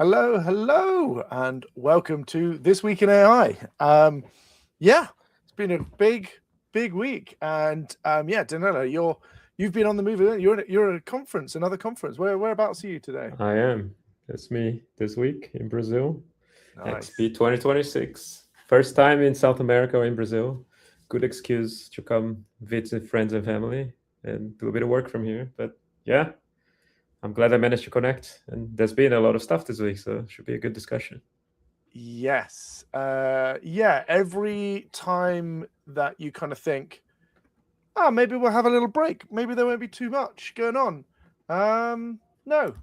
Hello, and welcome to This Week in AI. It's been a big week, and Danilo, you've been on the move. You're at a conference, another conference. Whereabouts are you today? I am. That's me this week in Brazil. Nice. XP 2026. First time in South America or in Brazil. Good excuse to come visit friends and family and do a bit of work from here. But yeah, I'm glad I managed to connect. And there's been a lot of stuff this week, so it should be a good discussion. Yes. Every time that you kind of think, maybe we'll have a little break. Maybe there won't be too much going on. No.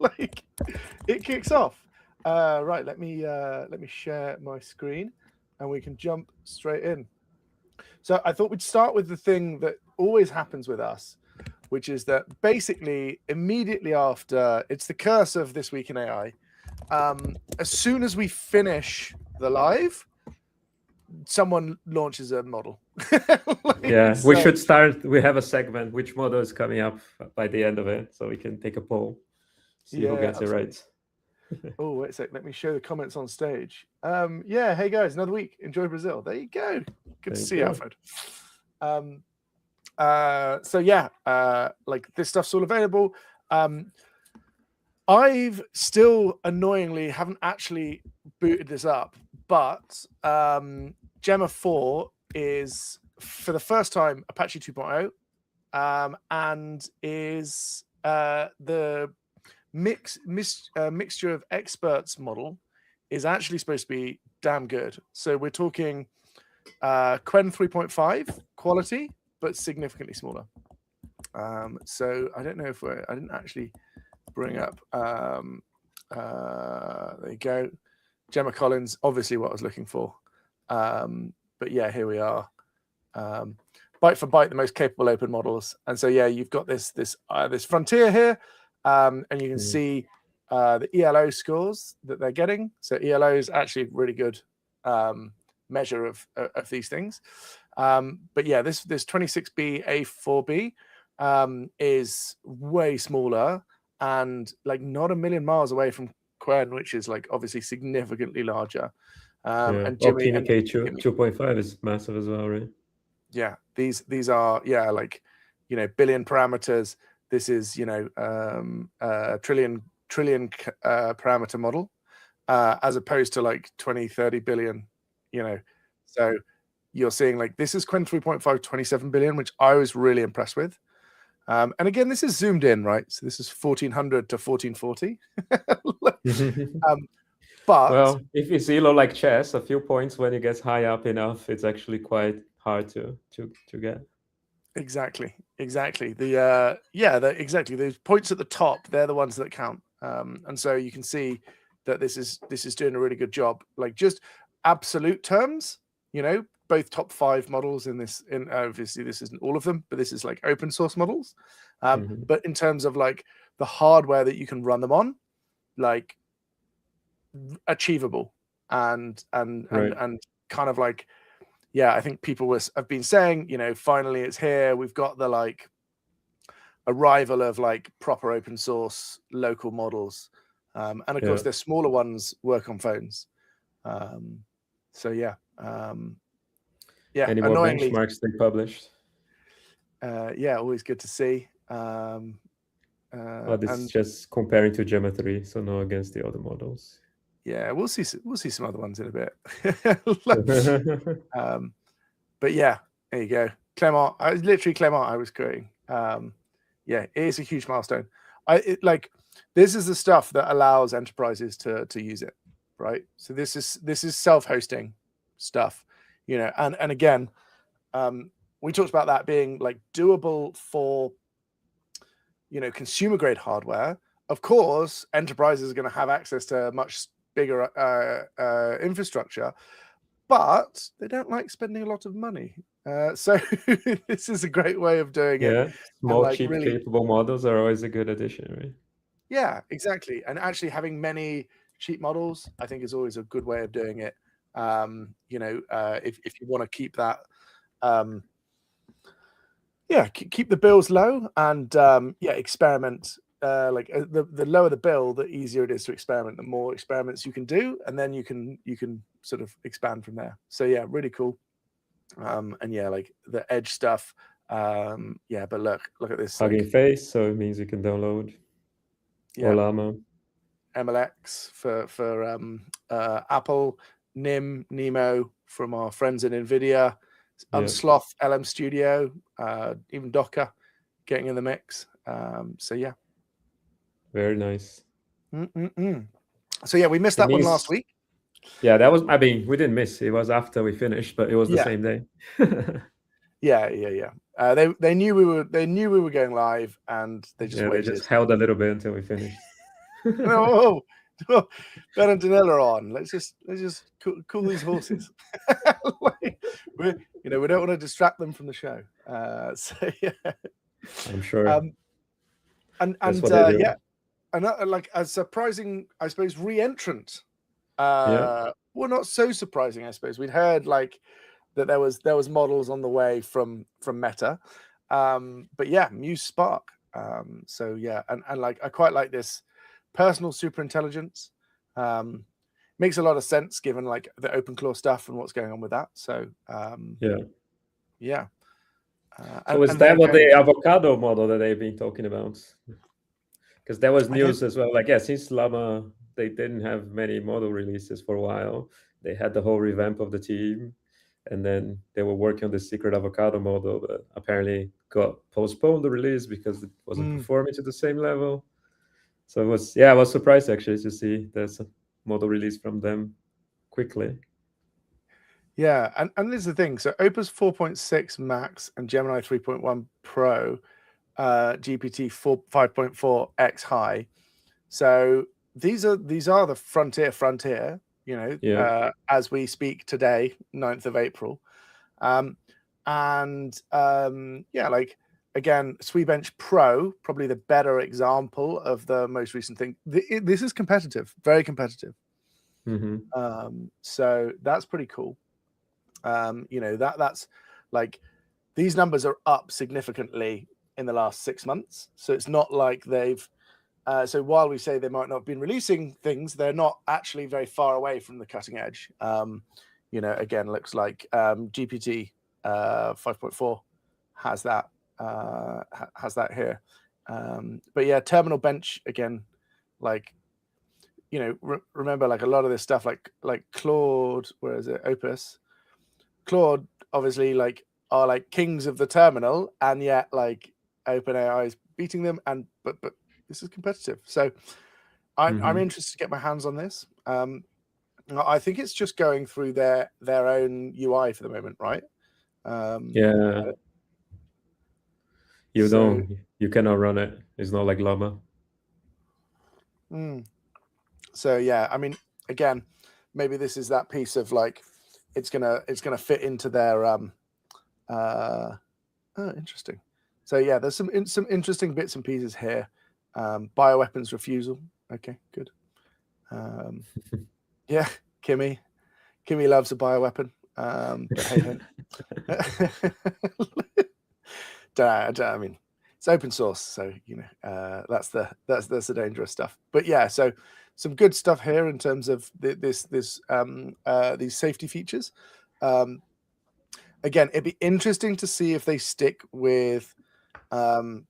Like it kicks off. Right, let me share my screen and we can jump straight in. So I thought we'd start with the thing that always happens with us, which is that basically immediately after, it's the curse of This Week in AI. As soon as we finish the live, someone launches a model. We should start. We have a segment, which model is coming up by the end of it, so we can take a poll, see who gets absolutely. It right. Oh, wait a sec. Let me show the comments on stage. Hey guys, another week. Enjoy Brazil. There you go. Good to see you, Alfred. This stuff's all available. I've still annoyingly haven't actually booted this up, but Gemma 4 is for the first time Apache 2.0, and is the mixture of experts model is actually supposed to be damn good. So we're talking Qwen 3.5 quality, but significantly smaller. So I don't know if I didn't actually bring up. There you go. Gemma Collins, obviously what I was looking for. But yeah, here we are. Byte for byte, the most capable open models. And so yeah, you've got this frontier here, and you can see the ELO scores that they're getting. So ELO is actually a really good measure of these things. But yeah, this 26B A4B is way smaller and like not a million miles away from Qwen, which is like obviously significantly larger. And Jimmy, Optinicate 2.5 is massive as well, right? Yeah, these are billion parameters. This is trillion parameter model, as opposed to like 20, 30 billion. So you're seeing like this is Qwen 3.5, 27 billion, which I was really impressed with. And again, this is zoomed in, right? So this is 1400 to 1440. But well, if it's ELO like chess, a few points when it gets high up enough, it's actually quite hard to get. Exactly. Exactly. Those points at the top, they're the ones that count. And so you can see that this is doing a really good job. Like just absolute terms, both top 5 models in obviously this isn't all of them, but this is like open source models. But in terms of like the hardware that you can run them on, like achievable and kind of like, yeah, I think people have been saying, finally it's here. We've got the like arrival of like proper open source local models. And of course their smaller ones work on phones. Any more benchmarks they published? Always good to see. This is just comparing to Gemma 3, so no against the other models. Yeah, we'll see some other ones in a bit. But yeah, there you go. Clement, I was creating. It is a huge milestone. This is the stuff that allows enterprises to use it, right? So this is self-hosting stuff, and again, we talked about that being like doable for consumer grade hardware. Of course, enterprises are going to have access to much bigger infrastructure, but they don't like spending a lot of money. So this is a great way of doing it. Yeah, small, cheap, capable models are always a good addition, right? Yeah, exactly. And actually having many cheap models, I think, is always a good way of doing it. If you want to keep that, keep the bills low and experiment the lower the bill, the easier it is to experiment. The more experiments you can do, and then you can sort of expand from there. So yeah, really cool. And yeah, like the Edge stuff. Yeah, but look at this. Hugging Face, so it means you can download Yeah, Llama. MLX for Apple, Nemo from our friends at NVIDIA, Unsloth, LM Studio, even Docker getting in the mix. So yeah. Very nice. So yeah, we missed that one last week. Yeah, that was, I mean, we didn't miss. It was after we finished, but it was the same day. Yeah. They knew we were going live, and they just waited. They just held a little bit until we finished. No, Ben and Danilo are on. Let's just cool these horses. We don't want to distract them from the show. So yeah, I'm sure. And yeah, like a surprising, I suppose, re-entrant. Well, not so surprising, I suppose. We'd heard like that there was models on the way from Meta, but yeah, Muse Spark. So yeah, and like I quite like this personal superintelligence. Makes a lot of sense given like the OpenClaw stuff and what's going on with that. So yeah. So is that what the avocado model that they've been talking about? Because there was news as well. Like, yeah, since Llama, they didn't have many model releases for a while. They had the whole revamp of the team, and then they were working on the secret avocado model, but apparently got postponed the release because it wasn't performing to the same level. So I was surprised actually to see there's a model release from them quickly. Yeah, and this is the thing. So Opus 4.6 Max and Gemini 3.1 Pro, GPT 5.4 X High. So these are the frontier, as we speak today, 9th of April. Like again, SweBench Pro, probably the better example of the most recent thing. This is competitive, very competitive. So that's pretty cool. That's like these numbers are up significantly in the last 6 months. So it's not like they've so while we say they might not have been releasing things, they're not actually very far away from the cutting edge. Again, looks like GPT 5.4 has that here. But yeah, Terminal Bench again, like remember like a lot of this stuff like Claude, where is it? Opus. Claude obviously like are like kings of the terminal, and yet like OpenAI is beating them, and but this is competitive. So I'm interested to get my hands on this. I think it's just going through their own UI for the moment, right? You cannot run it. It's not like Llama. So yeah, I mean, again, maybe this is that piece of like it's gonna fit into their interesting. So yeah, there's some interesting bits and pieces here. Bioweapons refusal. Okay, good. Yeah, Kimmy loves a bioweapon. But hey. I mean, it's open source, so that's the dangerous stuff. But yeah, so some good stuff here in terms of these safety features. Again, it'd be interesting to see if they stick with going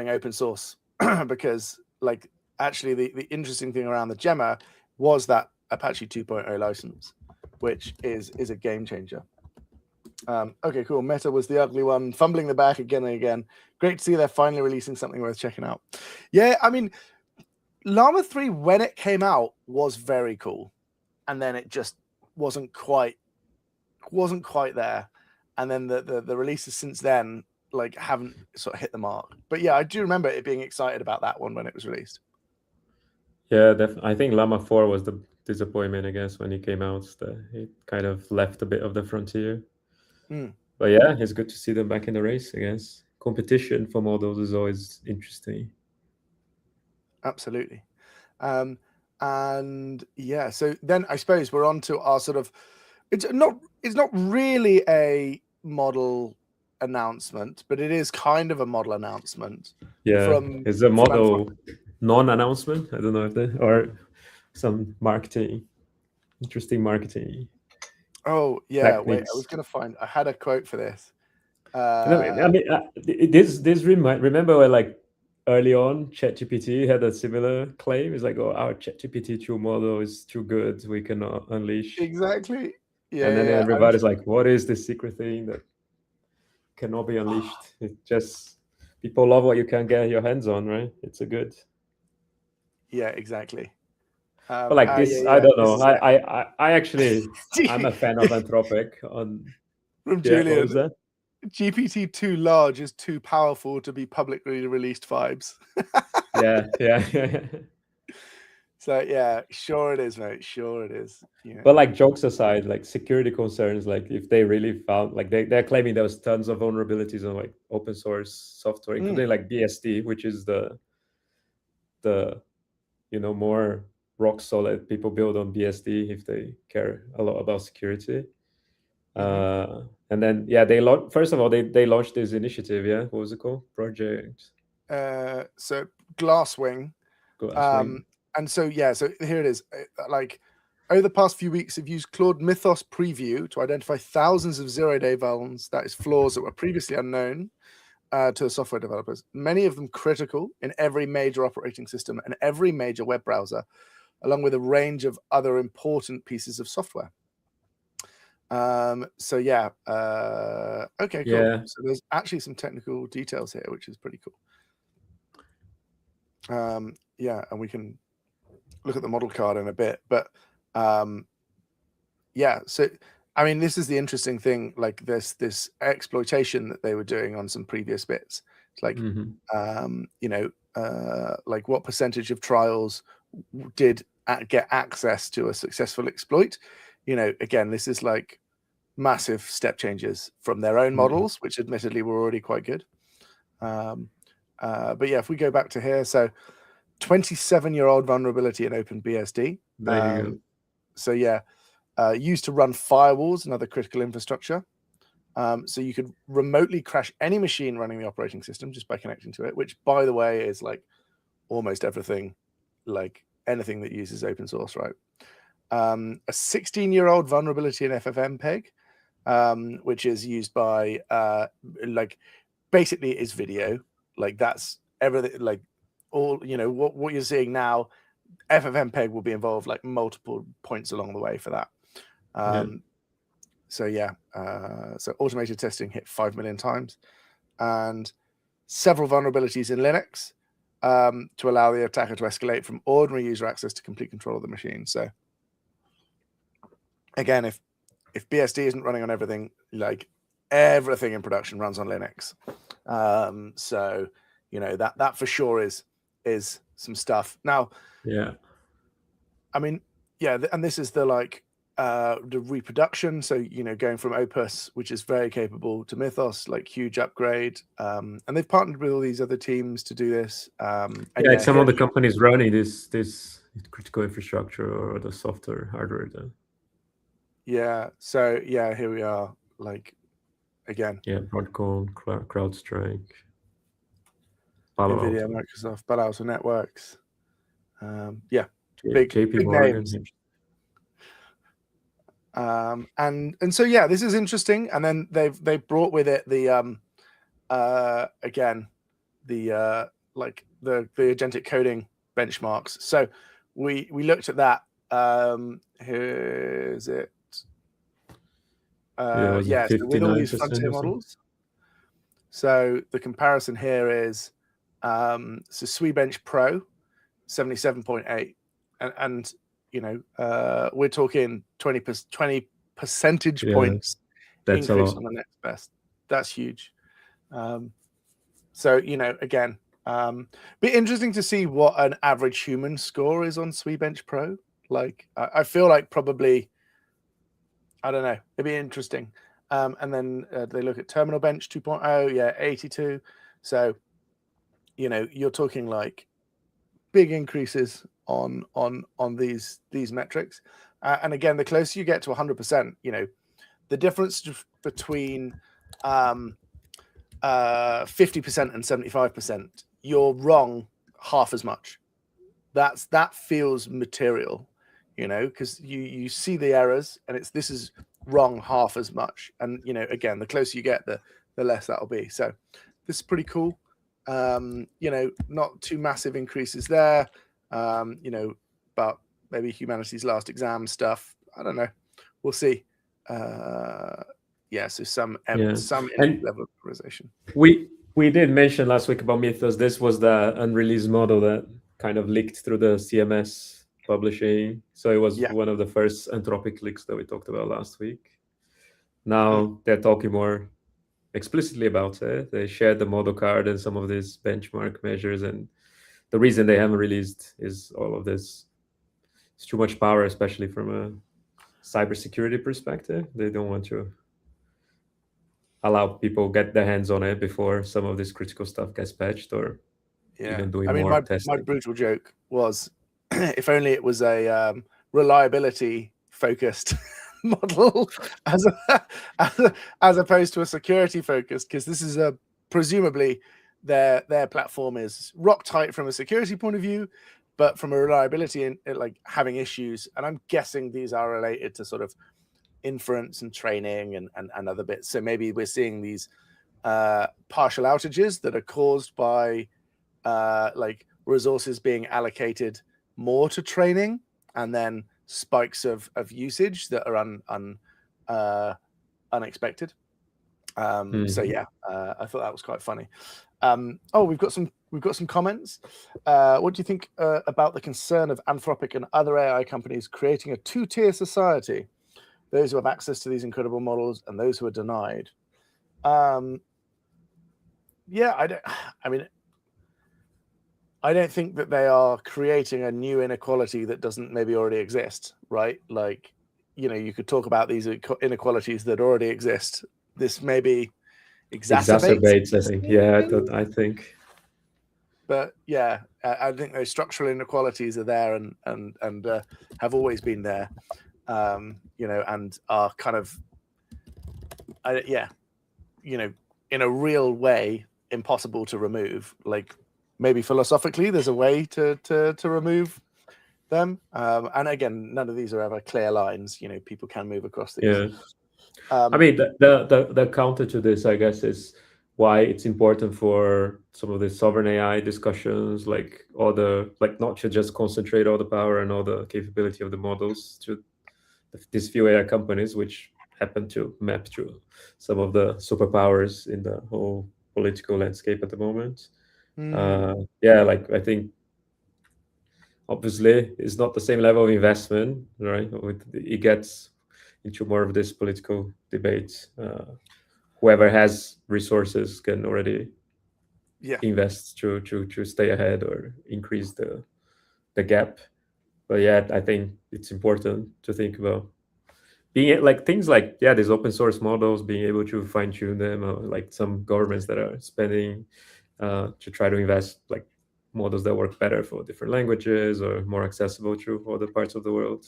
open source because like actually the interesting thing around the Gemma was that Apache 2.0 license, which is a game changer. Okay, cool. Meta was the ugly one, fumbling the back again and again. Great to see they're finally releasing something worth checking out. Yeah, I mean, Llama 3 when it came out was very cool, and then it just wasn't quite there, and then the releases since then like haven't sort of hit the mark. But yeah, I do remember it being excited about that one when it was released. Yeah, I think Llama 4 was the disappointment, I guess, when it came out. It kind of left a bit of the frontier. But yeah, it's good to see them back in the race, I guess. Competition for models is always interesting. Absolutely. And yeah, so then I suppose we're on to our sort of it's not really a model announcement, but it is kind of a model announcement. Yeah, From it's a from model non-announcement. I don't know if they or some interesting marketing Oh yeah, wait, I was techniques. gonna find. I had a quote for this. And I mean, this remember when, like, early on, ChatGPT had a similar claim. It's like, oh, our ChatGPT 2 model is too good, we cannot unleash. Exactly. Yeah, And then yeah. everybody's like, what is this secret thing that cannot be unleashed? It just people love what you can get your hands on, right? It's a good. Yeah, exactly. But like this, I Yeah. don't This know. is it. I actually I'm a fan of Anthropic. On From yeah, what was Julian. that? GPT too large is too powerful to be publicly released vibes. Yeah, yeah. So yeah, sure it is, mate. Sure it is. Yeah. But like jokes aside, like security concerns, like if they really found like they're claiming there was tons of vulnerabilities on like open source software, including like BSD, which is the more rock solid people build on BSD if they care a lot about security. And then they first of all they launched this initiative. Yeah, what was it called? Project So Glasswing. Glasswing. And so here it is. Like over the past few weeks, I've used Claude Mythos Preview to identify thousands of zero-day vulns, that is flaws that were previously unknown to the software developers, many of them critical in every major operating system and every major web browser, along with a range of other important pieces of software. Okay, cool. Yeah. So there's actually some technical details here, which is pretty cool. And we can look at the model card in a bit, but so I mean, this is the interesting thing, like this exploitation that they were doing on some previous bits. It's like like what percentage of trials did get access to a successful exploit. Again, this is like massive step changes from their own models, which admittedly were already quite good. But yeah, if we go back to here, so 27-year-old vulnerability in OpenBSD. There you go. So yeah, used to run firewalls and other critical infrastructure. So you could remotely crash any machine running the operating system just by connecting to it, which, by the way, is like almost everything, like anything that uses open source, right? A 16-year-old vulnerability in FFmpeg, which is used by like basically is video. Like that's everything. Like all what you're seeing now, FFmpeg will be involved like multiple points along the way for that. So automated testing hit 5 million times, and several vulnerabilities in Linux to allow the attacker to escalate from ordinary user access to complete control of the machine. So again, if BSD isn't running on everything, like everything in production runs on Linux. So that for sure is some stuff. Now, I mean, and this is the like the reproduction. So going from Opus, which is very capable, to Mythos, like huge upgrade. And they've partnered with all these other teams to do this. Some of the companies running this critical infrastructure or the software hardware. So here we are. Like again. Broadcom, CrowdStrike, Palo NVIDIA, Alto. Microsoft, Palo Alto Networks. big Morgan. Names. And so this is interesting. And then they've brought with it the again the like the agentic coding benchmarks. So we looked at that. Here's it. So with all these frontier models. So the comparison here is so SweBench Pro 77.8, and we're talking 20 percentage points increase on the next best. That's huge. So again, be interesting to see what an average human score is on SweBench Pro. Like I feel like probably, I don't know, it'd be interesting. And then they look at Terminal Bench 2.0, 82. So you're talking like big increases on these metrics. And again, the closer you get to 100%, the difference between 50% and 75%, you're wrong half as much. That feels material, because you see the errors, and this is wrong half as much. And again, the closer you get, the less that'll be. So this is pretty cool. Not too massive increases there. But maybe humanity's last exam stuff. I don't know. We'll see. So some And level of polarization. we did mention last week about Mythos. This was the unreleased model that kind of leaked through the CMS publishing. So it was one of the first Anthropic leaks that we talked about last week. Now they're talking more explicitly about it. They shared the model card and some of these benchmark measures, and the reason they haven't released is all of this. It's too much power, especially from a cybersecurity perspective. They don't want to allow people get their hands on it before some of this critical stuff gets patched, or even doing more testing. My brutal joke was, if only it was a reliability focused model as opposed to a security focused, because this is presumably their platform is rock tight from a security point of view, but from a reliability and like having issues. And I'm guessing these are related to sort of inference and training and other bits. So maybe we're seeing these partial outages that are caused by like resources being allocated more to training, and then spikes of usage that are unexpected. So yeah, I thought that was quite funny. We've got some comments. What do you think about the concern of Anthropic and other AI companies creating a two-tier society? Those who have access to these incredible models and those who are denied. I don't think that they are creating a new inequality that doesn't maybe already exist, right? Like, you could talk about these inequalities that already exist. This maybe exacerbates, I think. Yeah, I think. But yeah, I think those structural inequalities are there and have always been there. And are kind of, in a real way, impossible to remove. Like, maybe philosophically, there's a way to remove them. And again, none of these are ever clear lines. People can move across these. Yeah. I mean, the counter to this, I guess, is why it's important for some of the sovereign AI discussions, like not to just concentrate all the power and all the capability of the models to these few AI companies, which happen to map through some of the superpowers in the whole political landscape at the moment. I think obviously it's not the same level of investment, right? It gets into more of this political debate. Whoever has resources can already invest to stay ahead or increase the gap. But yeah, I think it's important to think about being like things like these open source models, being able to fine tune them, or like some governments that are spending to try to invest like models that work better for different languages or more accessible to other parts of the world.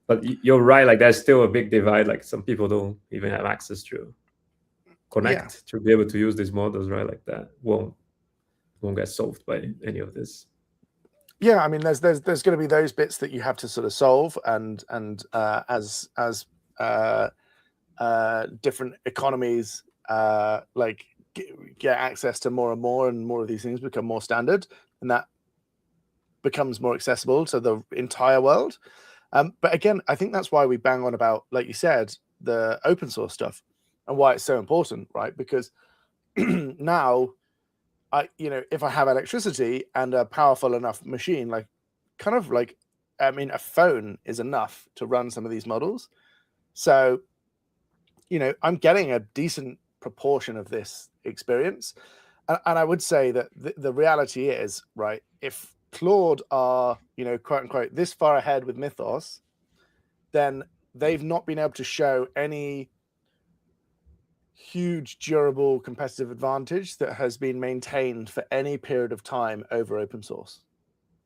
But you're right, like there's still a big divide. Like some people don't even have access to connect to be able to use these models, right? Like that won't get solved by any of this. Yeah, I mean, there's going to be those bits that you have to sort of solve, and as different economies like get access to more and more of these things become more standard, and that becomes more accessible to the entire world. But again, I think that's why we bang on about, like you said, the open source stuff and why it's so important, right? Because now, if I have electricity and a powerful enough machine, a phone is enough to run some of these models. So, I'm getting a decent proportion of this experience. And I would say that the reality is, right, if Claude are, quote unquote, this far ahead with Mythos, then they've not been able to show any huge, durable competitive advantage that has been maintained for any period of time over open source,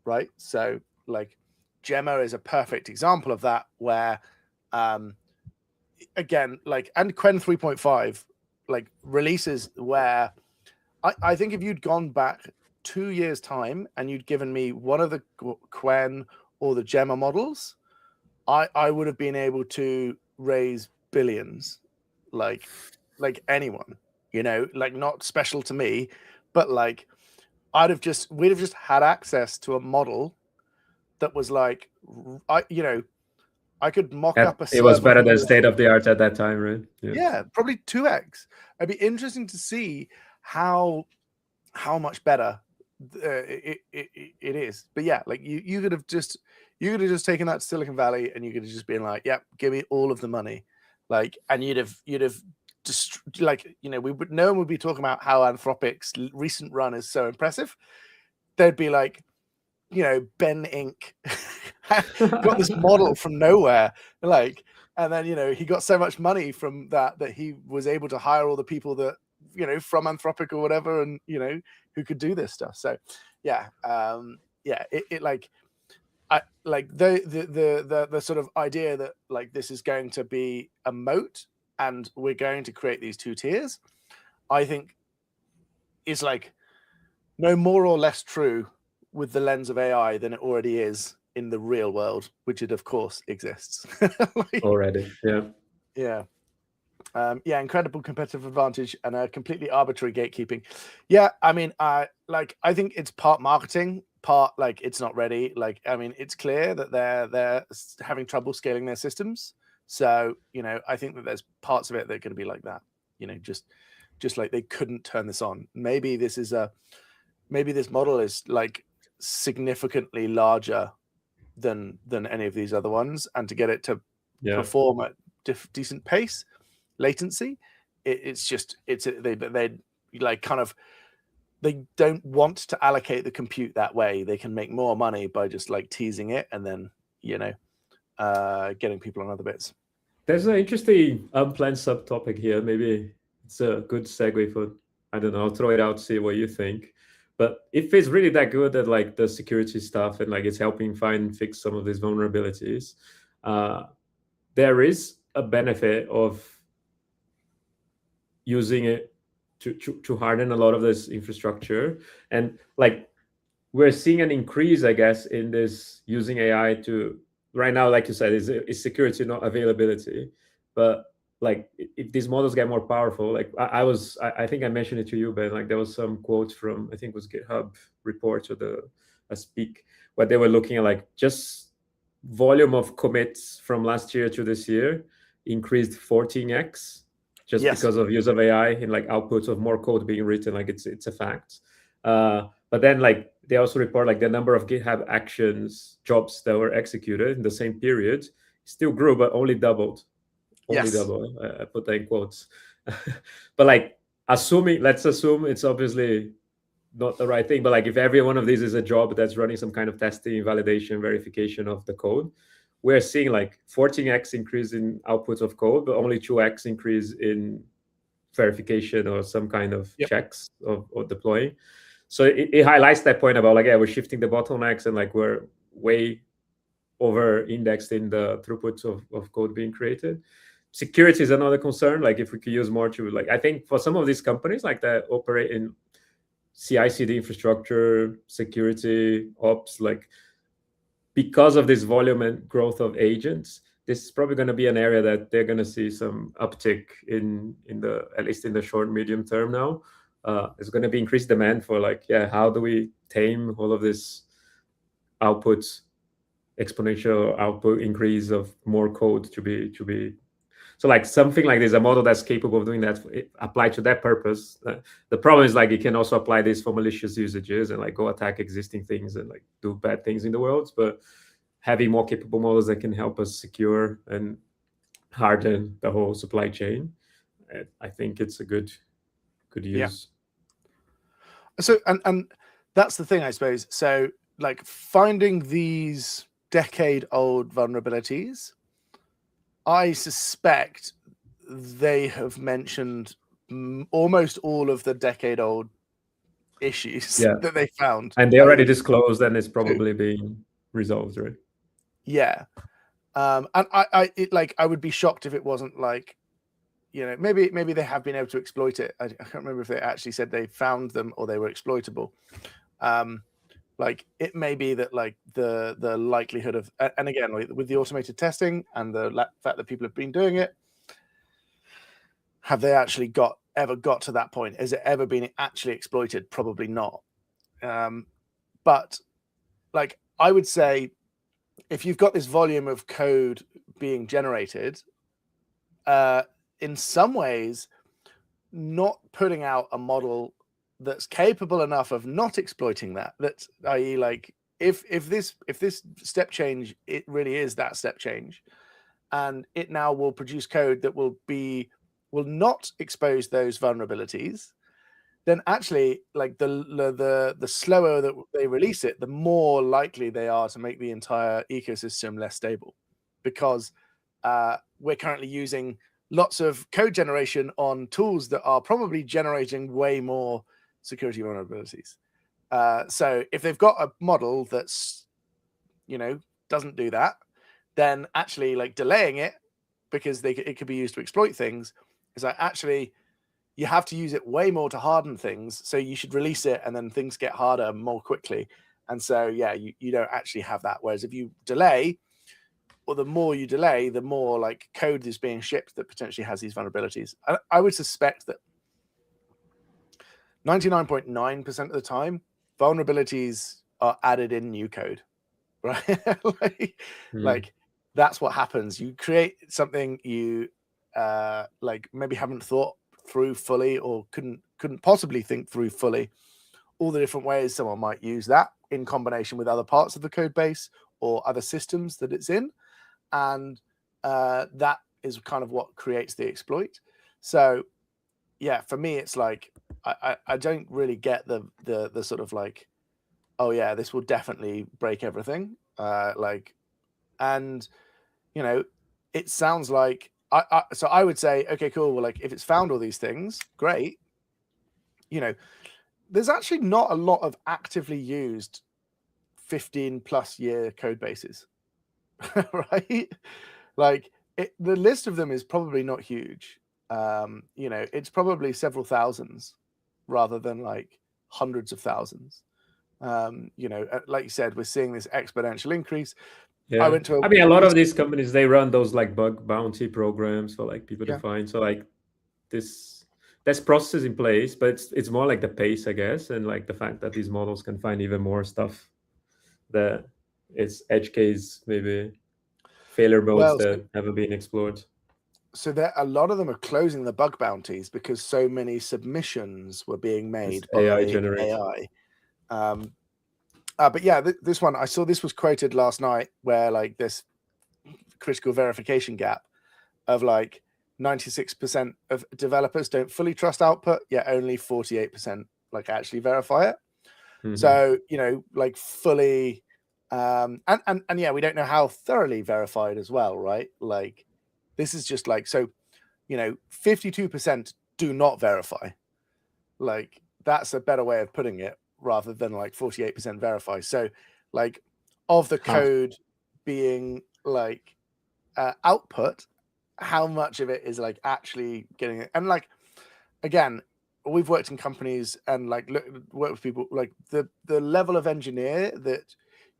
right? So, like, Gemma is a perfect example of that, where, again, like, and Quen 3.5, like releases where I think if you'd gone back 2 years time and you'd given me one of the Quen or the Gemma models, I would have been able to raise billions, like anyone, like not special to me, but like we'd have just had access to a model that was like, I could mock up a It was server better for than you. state of the art at that time, right? Yeah, probably 2x. It'd be interesting to see how much better it is. But yeah, like you could have just taken that to Silicon Valley and you could have just been like, "Yep, give me all of the money," like, and you'd have like, no one would be talking about how Anthropic's recent run is so impressive. They'd be like, Ben Inc. got this model from nowhere, like, and then he got so much money from that he was able to hire all the people that from Anthropic or whatever, and who could do this stuff. So yeah, it like I like the sort of idea that like this is going to be a moat and we're going to create these two tiers, I think is like no more or less true with the lens of AI than it already is in the real world, which it of course exists. Already, yeah. Incredible competitive advantage and a completely arbitrary gatekeeping. Yeah, I mean, I think it's part marketing, part like it's not ready. Like, I mean, it's clear that they're having trouble scaling their systems. So, I think that there's parts of it that are going to be like that. Just like they couldn't turn this on. Maybe this model is like significantly larger than any of these other ones, and to get it to perform at decent pace, latency, they like kind of, they don't want to allocate the compute that way. They can make more money by just like teasing it and then getting people on other bits. There's an interesting unplanned subtopic here. Maybe it's a good segue for, I don't know, I'll throw it out, see what you think. But if it's really that good at like the security stuff and like it's helping fix some of these vulnerabilities, there is a benefit of using it to harden a lot of this infrastructure. And like we're seeing an increase, I guess, in this using AI to, right now, like you said, is security, not availability. But like if these models get more powerful, like I think I mentioned it to you, Ben, like there was some quotes from, I think it was GitHub reports or a speak, where they were looking at like just volume of commits from last year to this year increased 14x just because of use of AI in like outputs of more code being written. Like it's a fact. But then like they also report like the number of GitHub actions jobs that were executed in the same period still grew, but only doubled. Only double. I put that in quotes. But like let's assume it's obviously not the right thing, but like if every one of these is a job that's running some kind of testing, validation, verification of the code, we're seeing like 14x increase in outputs of code, but only 2x increase in verification or some kind of checks or deploying. So it highlights that point about like, yeah, we're shifting the bottlenecks and like we're way over indexed in the throughput of code being created. Security is another concern. Like if we could use more to like, I think for some of these companies like that operate in CI/CD infrastructure, security, ops, like because of this volume and growth of agents, this is probably going to be an area that they're going to see some uptick in the, at least in the short, medium term now. There's going to be increased demand for like, how do we tame all of this outputs, exponential output increase of more code to be so like something like this, a model that's capable of doing that applied to that purpose. The problem is like it can also apply this for malicious usages and like go attack existing things and like do bad things in the world. But having more capable models that can help us secure and harden the whole supply chain, I think it's a good use. So and that's the thing, I suppose. So like finding these decade-old vulnerabilities, I suspect they have mentioned almost all of the decade-old issues that they found. And they already disclosed, and it's probably being resolved, right? Yeah. And I would be shocked if it wasn't like, maybe they have been able to exploit it. I can't remember if they actually said they found them or they were exploitable. Like it may be that like the likelihood of, and again with the automated testing and the fact that people have been doing it, have they actually ever got to that point? Has it ever been actually exploited? Probably not. But like I would say, if you've got this volume of code being generated, in some ways, not putting out a model that's capable enough of not exploiting that, i.e. like if this step change, it really is that step change, and it now will produce code that will not expose those vulnerabilities, then actually like the slower that they release it, the more likely they are to make the entire ecosystem less stable, because we're currently using lots of code generation on tools that are probably generating way more security vulnerabilities. So if they've got a model that's, doesn't do that, then actually like delaying it because it could be used to exploit things is like, actually, you have to use it way more to harden things. So you should release it and then things get harder more quickly. And so, yeah, you don't actually have that. Whereas if you delay, or the more you delay, the more like code is being shipped that potentially has these vulnerabilities. I would suspect that 99.9% of the time, vulnerabilities are added in new code, right? like that's what happens. You create something you like maybe haven't thought through fully, or couldn't possibly think through fully all the different ways someone might use that in combination with other parts of the code base or other systems that it's in. And that is kind of what creates the exploit. So yeah, for me, it's like I don't really get the sort of like, oh yeah, this will definitely break everything. And it sounds like so I would say, okay, cool. Well, like if it's found all these things, great. There's actually not a lot of actively used 15+ year code bases, right? Like the list of them is probably not huge. It's probably several thousands rather than like hundreds of thousands. Like you said, we're seeing this exponential increase. Yeah, I mean, a lot of these companies, they run those like bug bounty programs for like people to find. So like there's processes in place, but it's more like the pace, I guess, and like the fact that these models can find even more stuff that is edge case, maybe failure modes that haven't been explored. So a lot of them are closing the bug bounties because so many submissions were being made by AI generated. AI. But yeah, this one, I saw this was quoted last night, where like this critical verification gap of like 96% of developers don't fully trust output, yet only 48% like actually verify it. So like fully and yeah, we don't know how thoroughly verified as well, right? Like this is just like, so 52% do not verify. Like that's a better way of putting it, rather than like 48% verify. So like of the code being like output, how much of it is like actually getting it? And like, again, we've worked in companies and like work with people, like the level of engineer that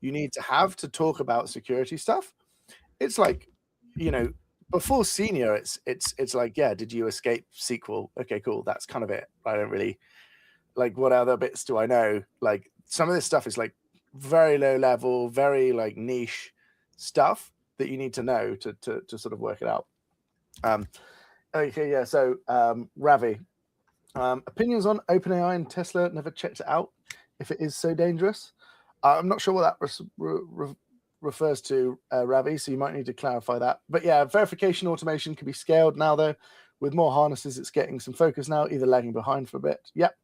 you need to have to talk about security stuff. It's like, before senior, it's like, yeah, did you escape SQL? Okay, cool. That's kind of it. I don't really like, what other bits do I know? Like some of this stuff is like very low level, very like niche stuff that you need to know to sort of work it out. Okay, yeah. So Ravi, opinions on OpenAI and Tesla. Never checked it out. If it is so dangerous, I'm not sure what that refers to, Ravi. So you might need to clarify that. But yeah, verification automation can be scaled now, though. With more harnesses, it's getting some focus now, either lagging behind for a bit. Yep.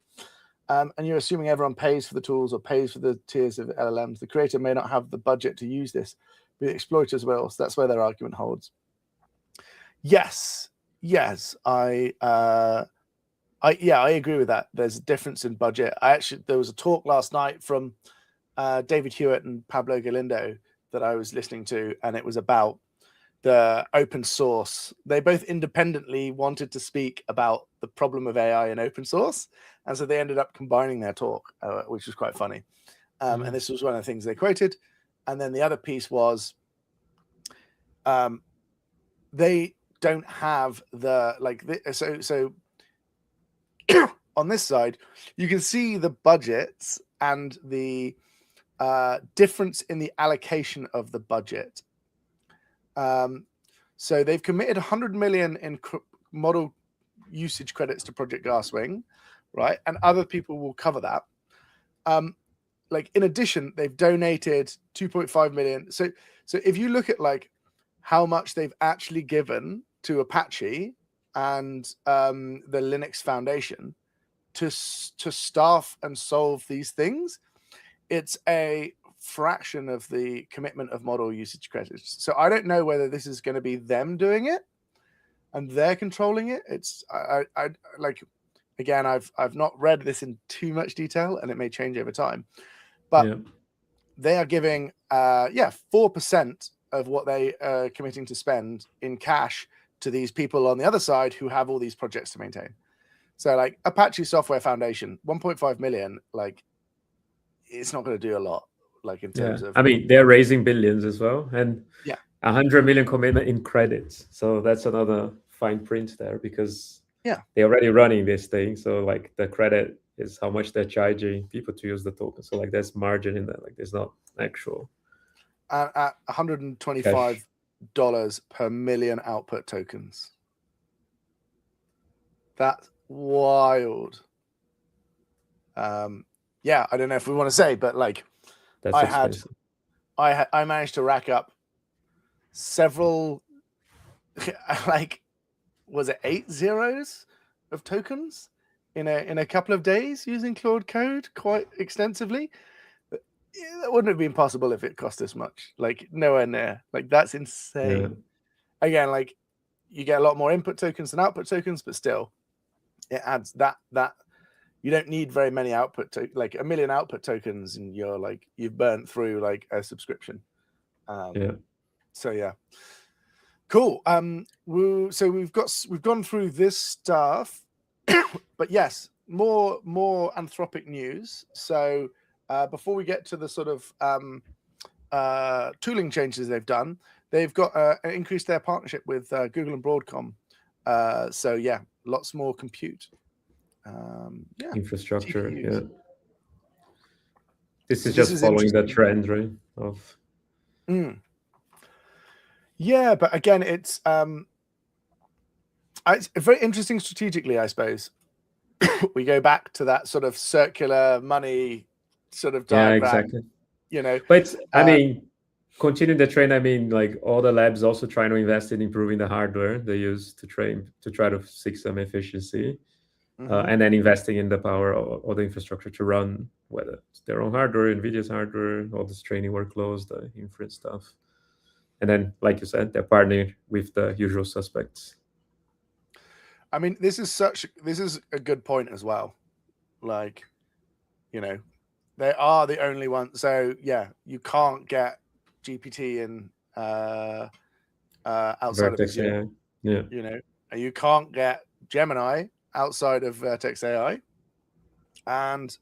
And you're assuming everyone pays for the tools or pays for the tiers of LLMs. The creator may not have the budget to use this, but the exploiters will. So that's where their argument holds. Yes, I agree with that. There's a difference in budget. There was a talk last night from David Hewitt and Pablo Galindo that I was listening to, and it was about the open source. They both independently wanted to speak about the problem of AI in open source, and so they ended up combining their talk, which was quite funny. And this was one of the things they quoted. And then the other piece was, they don't have so on this side, you can see the budgets and the difference in the allocation of the budget. So they've committed 100 million in model usage credits to Project Glasswing, right? And other people will cover that. Like in addition, they've donated 2.5 million. So if you look at like how much they've actually given to Apache and the Linux Foundation to staff and solve these things, it's a fraction of the commitment of model usage credits. So I don't know whether this is going to be them doing it and they're controlling it. It's I like, again, I've not read this in too much detail, and it may change over time, but they are giving 4% of what they are committing to spend in cash to these people on the other side who have all these projects to maintain. So like Apache Software Foundation, 1.5 million, like it's not going to do a lot. Like in terms of, I mean, they're raising billions as well, and 100 million commitment in credits. So that's another fine print there, because they're already running this thing. So like the credit is how much they're charging people to use the token. So like there's margin in that. Like there's not actual. At $125 per million output tokens. That's wild. I don't know if we want to say, but like, that's I managed to rack up several, like, was it 8 zeros of tokens in a couple of days using Claude Code quite extensively. That wouldn't have been possible if it cost this much. Like nowhere near. Like that's insane. Again, like you get a lot more input tokens than output tokens, but still, it adds that you don't need very many output like a million output tokens, and you're like you've burnt through like a subscription. So yeah, cool. So we've gone through this stuff, but yes, more Anthropic news. So before we get to the sort of tooling changes they've done, they've got increased their partnership with Google and Broadcom. So yeah, lots more compute. Infrastructure. GPUs. This is just following the trend, right? Yeah, but again, it's very interesting strategically, I suppose. We go back to that sort of circular money sort of diagram. Yeah, exactly. You know, but I mean, continuing the trend. I mean, like all the labs also trying to invest in improving the hardware they use to try to seek some efficiency. And then investing in the power or the infrastructure to run, whether it's their own hardware, NVIDIA's hardware, all this training workloads, the inference stuff. And then, like you said, they're partnering with the usual suspects. I mean, this is a good point as well. Like, you know, they are the only one. So yeah, you can't get GPT in outside Vertex of Azure. AI. You know, and you can't get Gemini outside of Vertex AI. And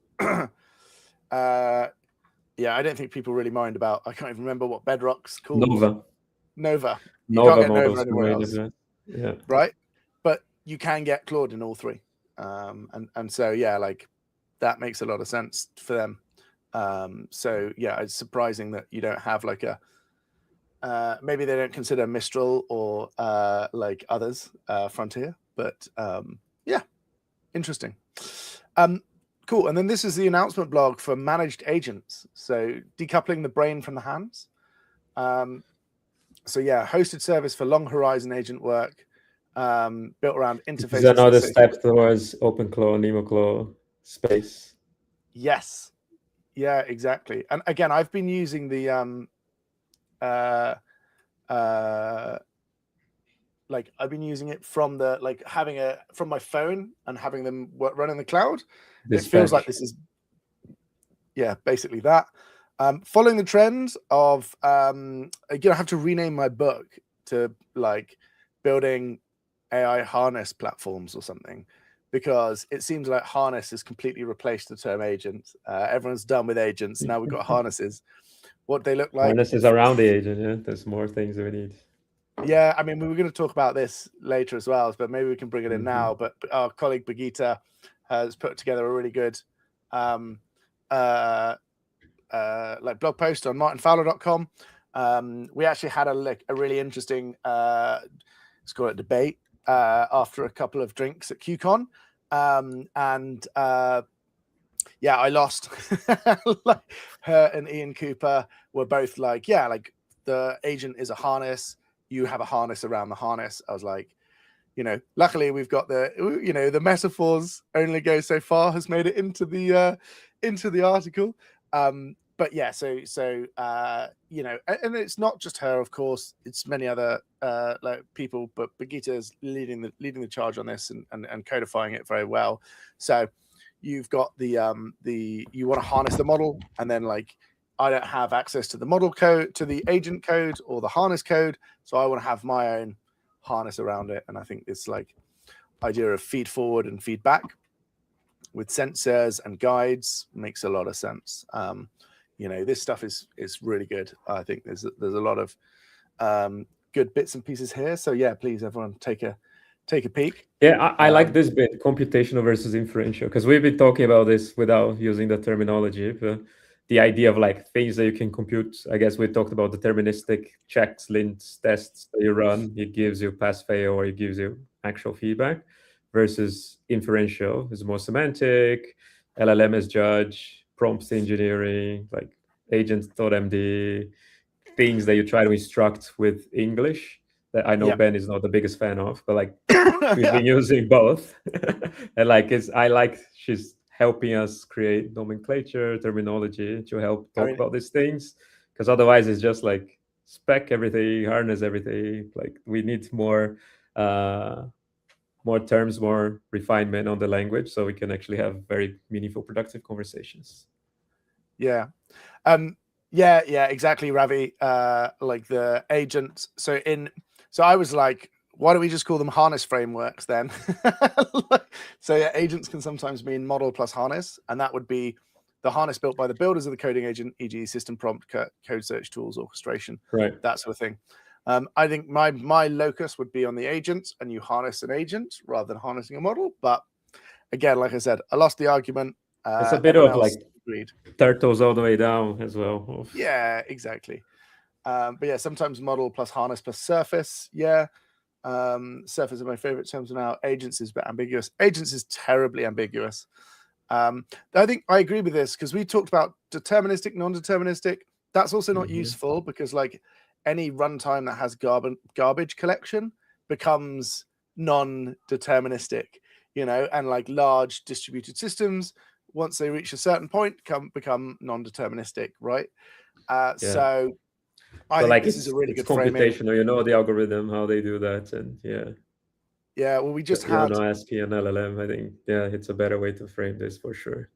I don't think people really mind about, I can't even remember what Bedrock's called. Nova. You can't get Nova anywhere else. Right? But you can get Claude in all three. And so, yeah, like that makes a lot of sense for them. So, yeah, it's surprising that you don't have like maybe they don't consider Mistral or like others, Frontier. But yeah, interesting. Cool. And then this is the announcement blog for managed agents. So decoupling the brain from the hands. So yeah, hosted service for long horizon agent work, built around interfaces. Is another step towards OpenClaw, NemoClaw space. Yes. Yeah, exactly. And again, I've been using the like I've been using it from the from my phone and having them run in the cloud. It feels like this is basically that. Following the trend of I have to rename my book to like building AI harness platforms or something, because it seems like harness has completely replaced the term agent. Everyone's done with agents. Now we've got harnesses. What they look like. Harnesses around the agent. Yeah, there's more things we need. Yeah, I mean, we were going to talk about this later as well, but maybe we can bring it in now. But our colleague Birgitta has put together a really good like blog post on martinfowler.com. We actually had a really interesting let's call it debate after a couple of drinks at QCon. Yeah, I lost. Her and Ian Cooper were both like, yeah, like the agent is a harness. You have a harness around the harness. I was like, luckily we've got the metaphors only go so far has made it into the article. But yeah, so and it's not just her, of course, it's many other like people, but Birgitta is leading the charge on this and codifying it very well. So you've got you want to harness the model, and then like I don't have access to the model code, to the agent code or the harness code, so I want to have my own harness around it. And I think this like idea of feed forward and feedback with sensors and guides makes a lot of sense. This stuff is really good. I think there's a lot of good bits and pieces here. So yeah, please everyone take a peek. Yeah, I like this bit, computational versus inferential, because we've been talking about this without using the terminology, but the idea of like things that you can compute. I guess we talked about deterministic checks, lints, tests that you run. It gives you pass fail, or it gives you actual feedback, versus inferential is more semantic, LLM as judge, prompt engineering, like agent.md, things that you try to instruct with English that I know Ben is not the biggest fan of, but like we've been using both. And like I like she's helping us create nomenclature, terminology to help talk about these things. Because otherwise it's just like spec everything, harness everything. Like we need more terms, more refinement on the language, so we can actually have very meaningful, productive conversations. Yeah. Yeah, exactly, Ravi. Like the agents. So I was like, why don't we just call them harness frameworks then? So yeah, agents can sometimes mean model plus harness, and that would be the harness built by the builders of the coding agent, e.g. system prompt, code search tools, orchestration, right? That sort of thing. I think my locus would be on the agent, and you harness an agent rather than harnessing a model. But again, like I said, I lost the argument. It's a bit of like turtles all the way down as well. Yeah, exactly. But yeah, sometimes model plus harness plus surface. Yeah. Surface are my favorite terms now. Agents is a bit ambiguous. Agents is terribly ambiguous. I think I agree with this, because we talked about deterministic, non-deterministic. That's also not useful, because like any runtime that has garbage collection becomes non-deterministic, and like large distributed systems, once they reach a certain point, become non-deterministic, right? So I think this is a really good computational framing. The algorithm, how they do that, and yeah. Well, we just had ASP and LLM. I think it's a better way to frame this for sure.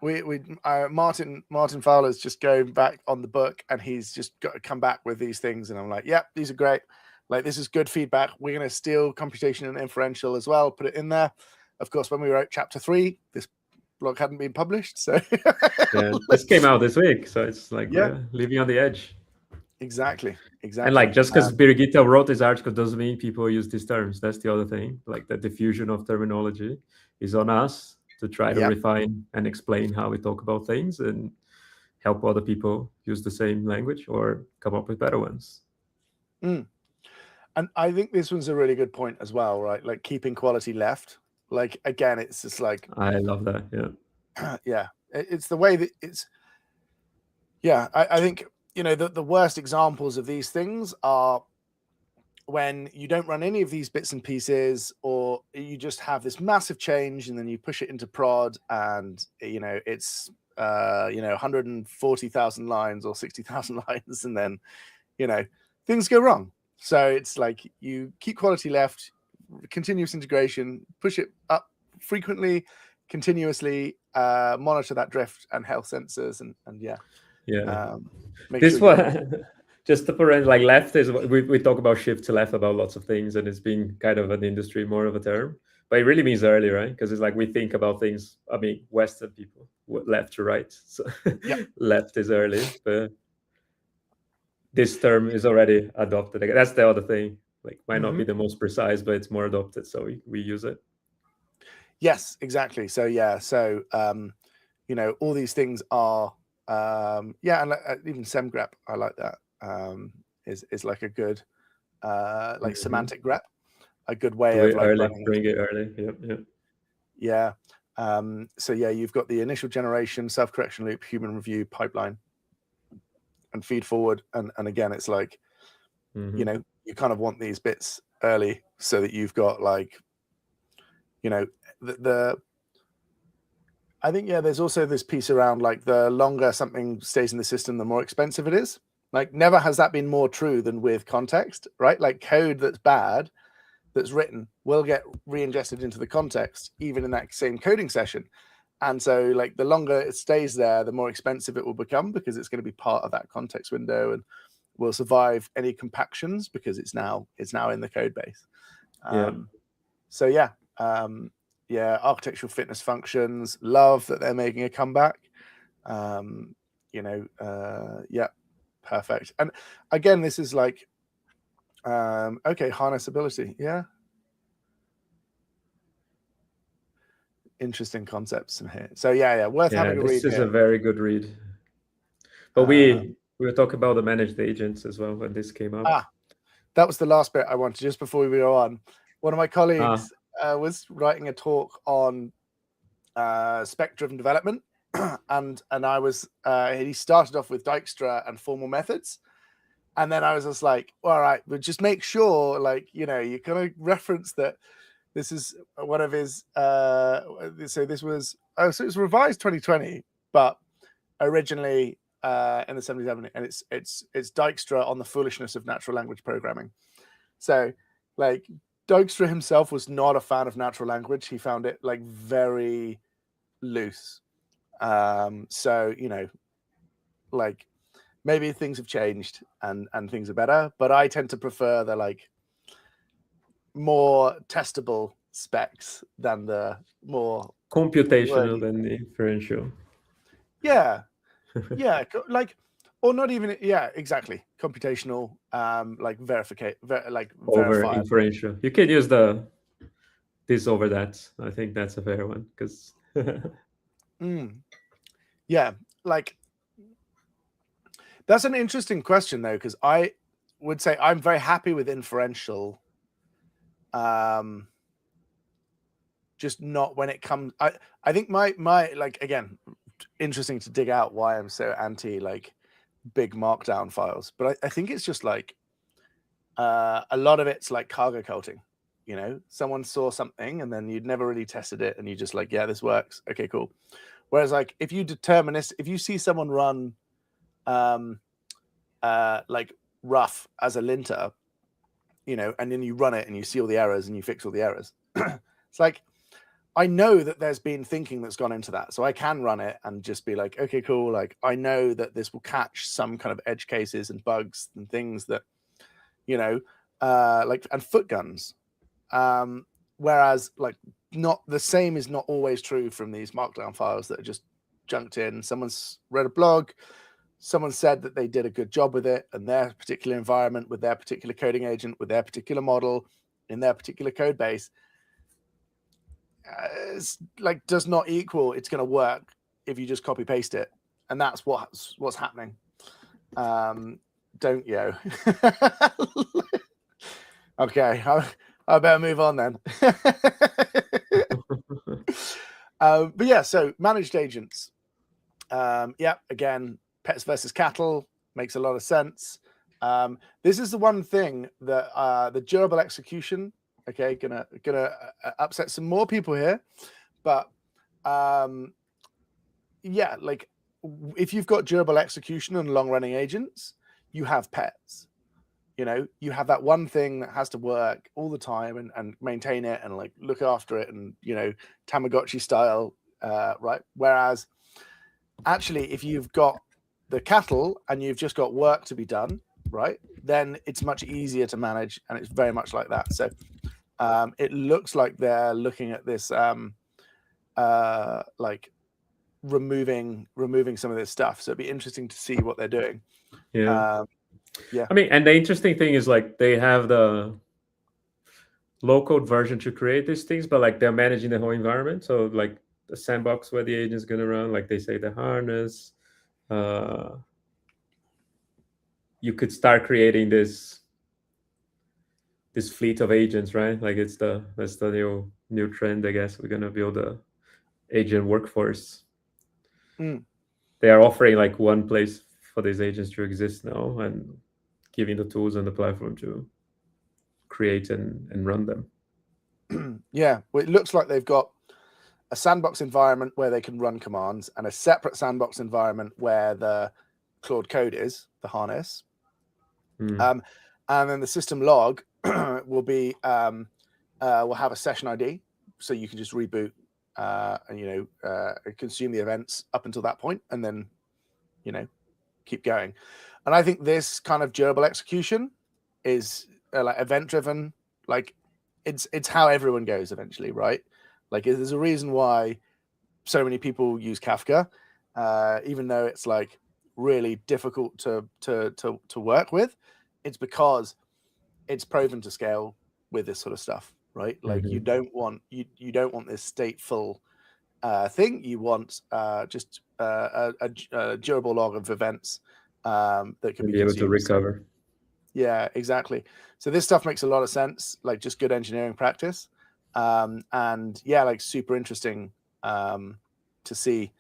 Martin Fowler's just going back on the book, and he's just got to come back with these things, and I'm like, yeah, these are great. Like, this is good feedback. We're going to steal computation and inferential as well, put it in there. Of course, when we wrote chapter 3, this blog hadn't been published, so this came out this week, so it's like living on the edge. Exactly. And like, just because Birgitta wrote this article doesn't mean people use these terms. That's the other thing. Like, the diffusion of terminology is on us to try to refine and explain how we talk about things and help other people use the same language or come up with better ones. And I think this one's a really good point as well, right? Like, keeping quality left. Like, again, it's just like, I love that. Yeah. It's the way that it's, I think, the worst examples of these things are when you don't run any of these bits and pieces, or you just have this massive change and then you push it into prod, and it's 140,000 lines or 60,000 lines, and then things go wrong. So it's like, you keep quality left, continuous integration, push it up frequently, continuously, monitor that drift and health sensors, and this one just to parent, like left is we talk about shift to left about lots of things, and it's been kind of an industry more of a term, but it really means early, right? Because it's like we think about things. I mean, Western people, left to right, so left is early, but this term is already adopted. That's the other thing. Like, might not be the most precise, but it's more adopted, so we use it. Yes, exactly. So all these things are and even semgrep, I like that. Is like a good semantic grep, a good way of like early, running. bring it early. Yeah. So you've got the initial generation, self-correction loop, human review, pipeline, and feed forward. And again, it's like, you kind of want these bits early so that you've got like, I think, there's also this piece around like the longer something stays in the system, the more expensive it is. Like, never has that been more true than with context, right? Like, code that's bad, that's written, will get re-ingested into the context, even in that same coding session. And so, like, the longer it stays there, the more expensive it will become, because it's going to be part of that context window and will survive any compactions because it's now in the code base. Architectural fitness functions, love that they're making a comeback. Perfect. And again, this is like, harnessability. Yeah. Interesting concepts in here. So worth having a read. This is a very good read. But we were talking about the managed agents as well when this came up. That was the last bit I wanted, just before we go on. One of my colleagues was writing a talk on spec-driven development, and I was he started off with Dijkstra and formal methods, and then I was just like, all right, but just make sure, like, you kind of reference that this is one of his so it was revised 2020, but originally in the 77, and it's Dijkstra on the foolishness of natural language programming. So, like, Dijkstra himself was not a fan of natural language. He found it like very loose. So, like, maybe things have changed and things are better, but I tend to prefer the like more testable specs than the more computational than the inferential. Like, or not even, exactly, computational, like over inferential. You can use this over that. I think that's a fair one, because like, that's an interesting question though, because I would say I'm very happy with inferential, just not when it comes. I think my like, again, interesting to dig out why I'm so anti like big markdown files, but I think it's just like a lot of it's like cargo culting. Someone saw something and then you'd never really tested it, and you just like, this works, okay, cool. Whereas like if you see someone run like rough as a linter, and then you run it and you see all the errors and you fix all the errors, it's like, I know that there's been thinking that's gone into that, so I can run it and just be like, okay, cool. Like, I know that this will catch some kind of edge cases and bugs and things that, like, and foot guns. Whereas like, not the same is not always true from these markdown files that are just junked in. Someone's read a blog, someone said that they did a good job with it in their particular environment, with their particular coding agent, with their particular model, in their particular code base. Like, does not equal it's going to work if you just copy paste it, and that's what's happening. Don't you? Okay, I better move on then. But so managed agents. Again, pets versus cattle makes a lot of sense. This is the one thing that the durable execution. Okay, gonna upset some more people here, but like, if you've got durable execution and long-running agents, you have pets. You have that one thing that has to work all the time and maintain it and like look after it, and Tamagotchi style, right? Whereas actually, if you've got the cattle and you've just got work to be done, right? Then it's much easier to manage, and it's very much like that. So it looks like they're looking at this like removing some of this stuff. So it'd be interesting to see what they're doing. Yeah. Yeah. I mean, and the interesting thing is like they have the low code version to create these things, but like they're managing the whole environment. So like the sandbox where the agent's gonna run, like they say the harness. You could start creating this fleet of agents, right? Like that's the new trend, I guess. We're gonna build a agent workforce. They are offering like one place for these agents to exist now and giving the tools and the platform to create and run them. Yeah, well, it looks like they've got a sandbox environment where they can run commands and a separate sandbox environment where the Claude code is, the harness. And then the system log will be will have a session ID, so you can just reboot and consume the events up until that point, and then keep going. And I think this kind of durable execution is like event driven. Like it's how everyone goes eventually, right? Like there's a reason why so many people use Kafka, even though it's like really difficult to work with. It's because it's proven to scale with this sort of stuff, right? Like you don't want this stateful thing. You want just a durable log of events that can be able to recover. Yeah, exactly. So this stuff makes a lot of sense, like just good engineering practice, and yeah, like super interesting to see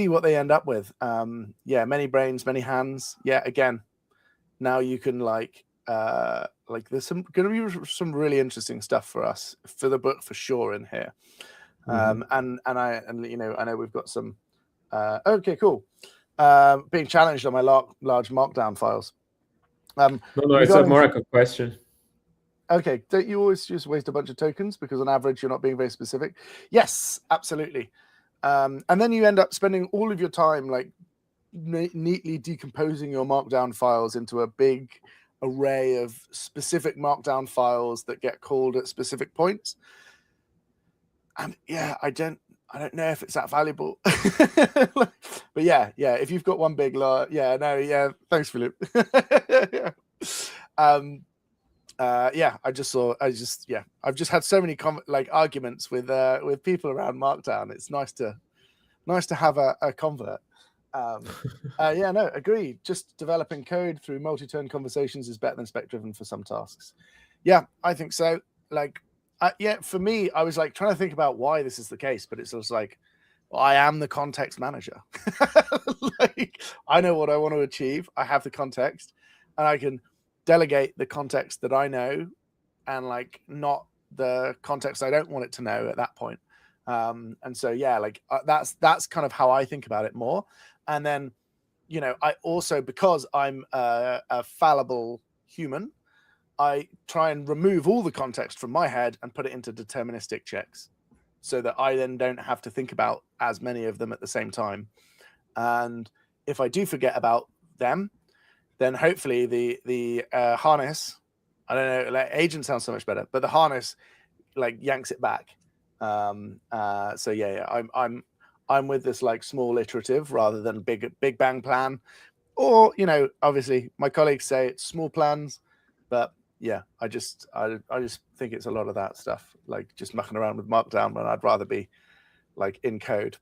what they end up with. Yeah, many brains, many hands. Yeah, again, now you can like there's going to be some really interesting stuff for us for the book for sure in here. And I know we've got some. Okay, cool. Being challenged on my large markdown files. No, it's more like a question. Okay, don't you always just waste a bunch of tokens because on average you're not being very specific? Yes, absolutely. And then you end up spending all of your time like neatly decomposing your markdown files into a big array of specific markdown files that get called at specific points. And yeah, I don't know if it's that valuable. But yeah, if you've got one big thanks, Philip. I've just had so many arguments with people around Markdown. It's nice to have a convert. Agree. Just developing code through multi-turn conversations is better than spec-driven for some tasks. Yeah, I think so. For me, I was like trying to think about why this is the case, but it's just like, well, I am the context manager. Like, I know what I want to achieve. I have the context, and I can delegate the context that I know, and like not the context I don't want it to know at that point. And so that's kind of how I think about it more. And then, I also, because I'm a fallible human, I try and remove all the context from my head and put it into deterministic checks so that I then don't have to think about as many of them at the same time. And if I do forget about them, then hopefully the harness, I don't know, like agent sounds so much better, but the harness like yanks it back. I'm with this like small iterative rather than big bang plan. Or, obviously my colleagues say it's small plans, but yeah, I just think it's a lot of that stuff, like just mucking around with Markdown when I'd rather be like in code.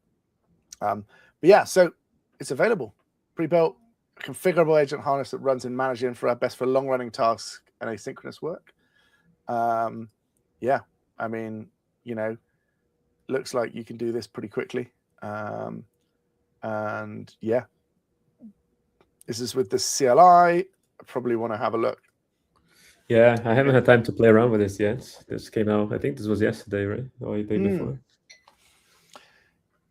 But yeah, so it's available, pre-built, configurable agent harness that runs in Manage Infra, best for long-running tasks and asynchronous work. Yeah, I mean, looks like you can do this pretty quickly. And yeah, this is with the CLI. I probably want to have a look. Yeah, I haven't had time to play around with this yet. This came out, I think this was yesterday, right? Or the day before.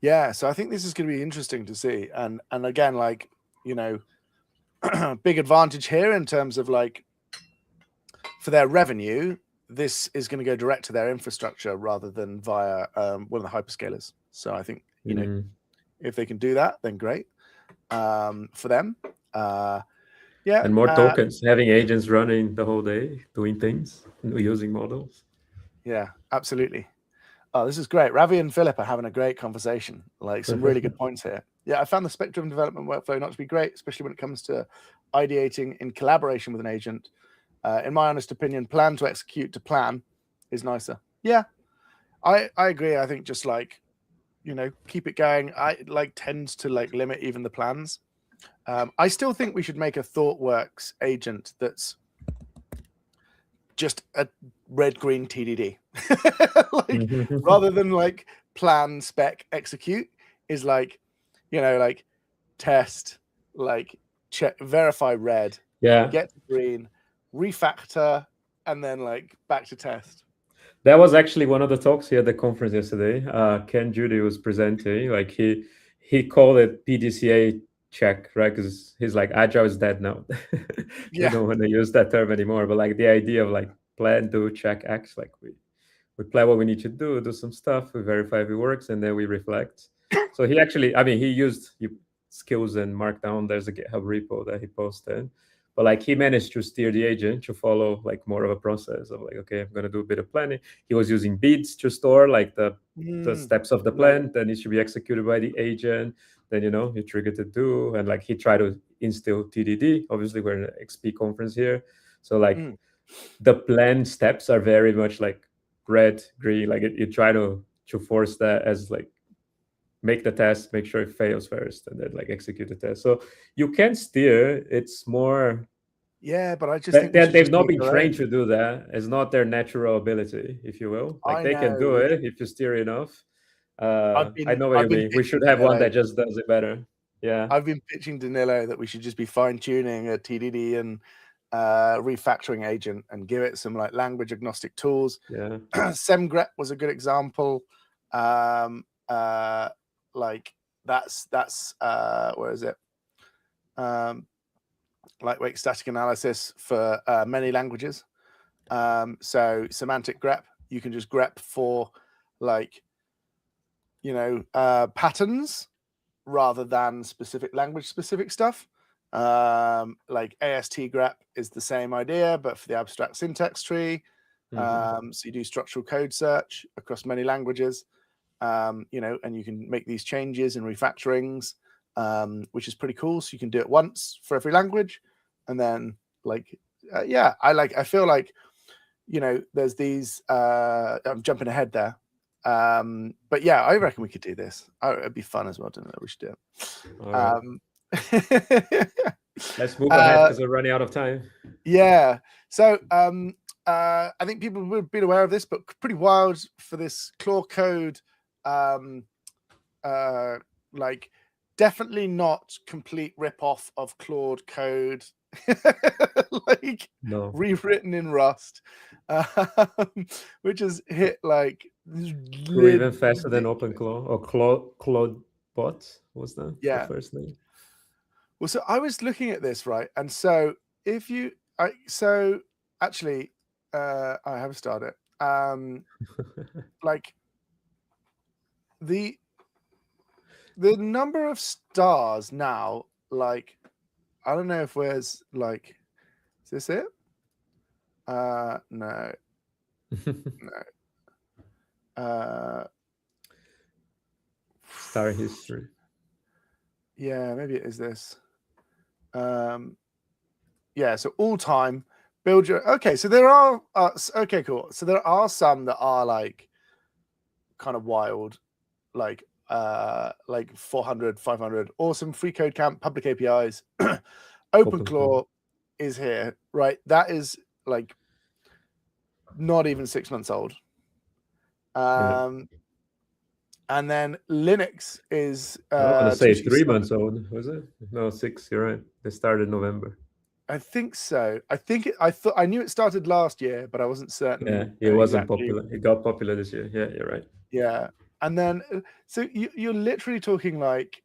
Yeah, so I think this is going to be interesting to see. And again, like, big advantage here in terms of like, for their revenue, this is going to go direct to their infrastructure rather than via one of the hyperscalers. So I think, if they can do that, then great for them. Yeah. And more tokens, having agents running the whole day, doing things, using models. Yeah, absolutely. Oh, this is great. Ravi and Philip are having a great conversation. Like some really good points here. Yeah, I found the spectrum development workflow not to be great, especially when it comes to ideating in collaboration with an agent. In my honest opinion, plan to execute to plan is nicer. Yeah, I agree. I think just like, keep it going. I like tends to like limit even the plans. I still think we should make a Thoughtworks agent that's just a red green TDD. Like rather than like plan spec execute is like, like test, like check, verify red, Yeah, get to green, refactor, and then like back to test. that was actually one of the talks here at the conference yesterday. Ken Judy was presenting. Like he called it PDCA check, right? Because he's like, agile is dead now. We Yeah. don't want to use that term anymore. But like the idea of like plan, do, check, act. Like we plan what we need to do some stuff, we verify if it works, and then we reflect. So he actually, I mean, he used skills and Markdown. There's a GitHub repo that he posted. But like he managed to steer the agent to follow like more of a process of like, okay, I'm gonna do a bit of planning. He was using beads to store like the steps of the plan that needs to be executed by the agent. Then he triggered the do, and like he tried to instill TDD. Obviously, we're in an XP conference here, so like the plan steps are very much like red, green. Like you try to force that as like make the test, make sure it fails first, and then like execute the test. So you can steer. It's more. Yeah, but I just think they've not been trained to do that. It's not their natural ability, if you will. Like they can do it if you steer enough. I know what you mean. We should have one that just does it better. Yeah. I've been pitching Danilo that we should just be fine tuning a TDD and refactoring agent and give it some like language agnostic tools. Yeah. SemGrep was a good example. Like that's where is it? Lightweight static analysis for many languages. So semantic grep, you can just grep for like, patterns rather than specific language specific stuff. Like AST grep is the same idea, but for the abstract syntax tree. So you do structural code search across many languages, and you can make these changes and refactorings, which is pretty cool. So you can do it once for every language, and then like, I feel like, there's these. I'm jumping ahead there. But yeah, I reckon we could do this. It'd be fun as well, don't know. We should do it. Let's move ahead because we're running out of time. Yeah. So I think people would have been aware of this, but pretty wild for this Claw code. Like definitely not complete rip-off of Claude code. Like rewritten in Rust, which has hit like even faster than OpenClaw or Claude Bot. Was that the first name? Well, so I was looking at this, right, and so if you, actually, I have started. Like the number of stars now, like I don't know if where's like, is this it? No. No. Star history. Yeah, maybe it is this. Yeah, so all time build your. Okay, so there are. Okay, cool. So there are some that are like kind of wild, like 400, 500. Awesome free code camp, public APIs. OpenClaw is here, right? That is like not even 6 months old. And then Linux is. I want to say 3 months old. Was it? No, 6. You're right. They started in November. I think so. I knew it started last year, but I wasn't certain. Yeah, it wasn't popular. It got popular this year. Yeah, you're right. Yeah, and then so you're literally talking like,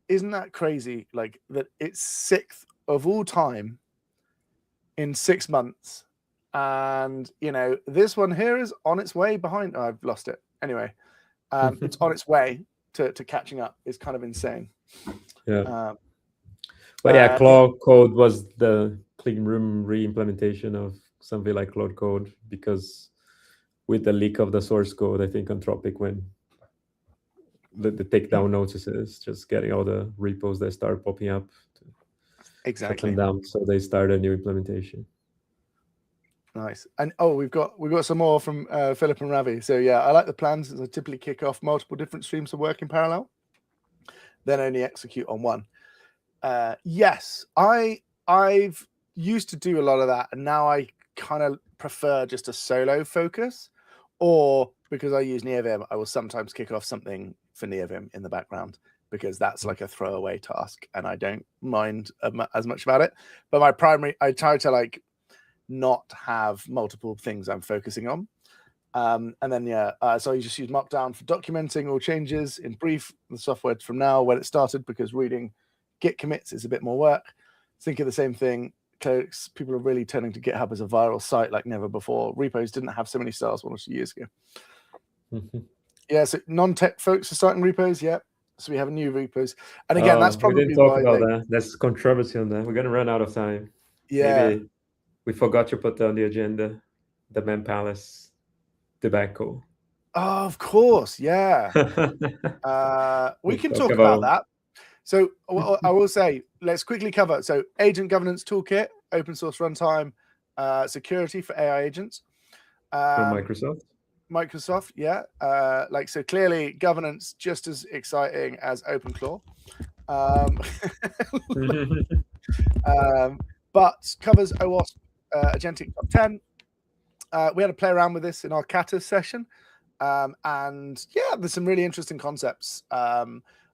isn't that crazy? Like that it's 6th of all time in 6 months, and this one here is on its way behind. Oh, I've lost it. Anyway, it's on its way to catching up. It's kind of insane. Yeah. But yeah, Claude Code was the clean room re-implementation of something like Claude Code, because with the leak of the source code, I think Anthropic, when the takedown notices, just getting all the repos that start popping up to shut them down. So they started a new implementation. Nice. And we've got some more from Philip and Ravi. So yeah, I like the plans as I typically kick off multiple different streams of work in parallel, then only execute on one. Yes, I've used to do a lot of that, and now I kind of prefer just a solo focus, or because I use NeoVim, I will sometimes kick off something for NeoVim in the background, because that's like a throwaway task and I don't mind as much about it. But my primary, I try to like not have multiple things I'm focusing on. And then, so you just use Markdown for documenting all changes in brief, the software from now when it started, because reading Git commits is a bit more work. Think of the same thing. People are really turning to GitHub as a viral site like never before. Repos didn't have so many stars 1 or 2 years ago. Yeah, so non-tech folks are starting repos. Yeah, so we have new repos, and again, that's probably we didn't talk about that. That's controversy on that. We're gonna run out of time. Yeah, maybe we forgot to put on the agenda the Man Palace debacle. Oh, of course, yeah. We can talk about that. So I will say, let's quickly cover. So agent governance toolkit, open source runtime, security for AI agents. From Microsoft, yeah. So clearly governance just as exciting as OpenClaw. But covers OWASP Agentic Top 10. We had to play around with this in our Kata session. And yeah, there's some really interesting concepts.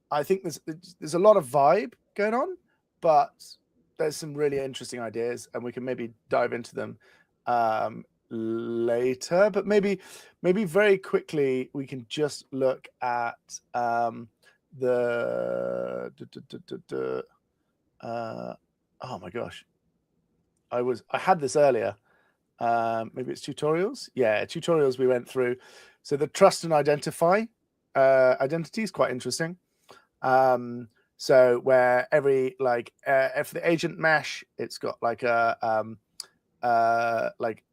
I think there's a lot of vibe going on, but there's some really interesting ideas, and we can maybe dive into them later. But maybe very quickly we can just look at the oh my gosh, I had this earlier. Maybe it's tutorials. Yeah, tutorials we went through. So the trust and identify identity is quite interesting. So where every for the agent mesh, it's got like a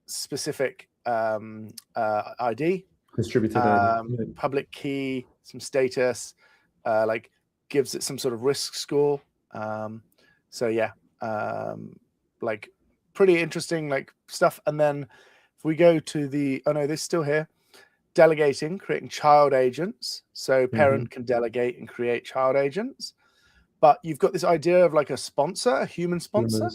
specific ID, distributed ID, public key, some status, gives it some sort of risk score. So yeah, pretty interesting stuff. And then if we go to this is still here, delegating, creating child agents. So parent can delegate and create child agents, but you've got this idea of like a sponsor, a human sponsor,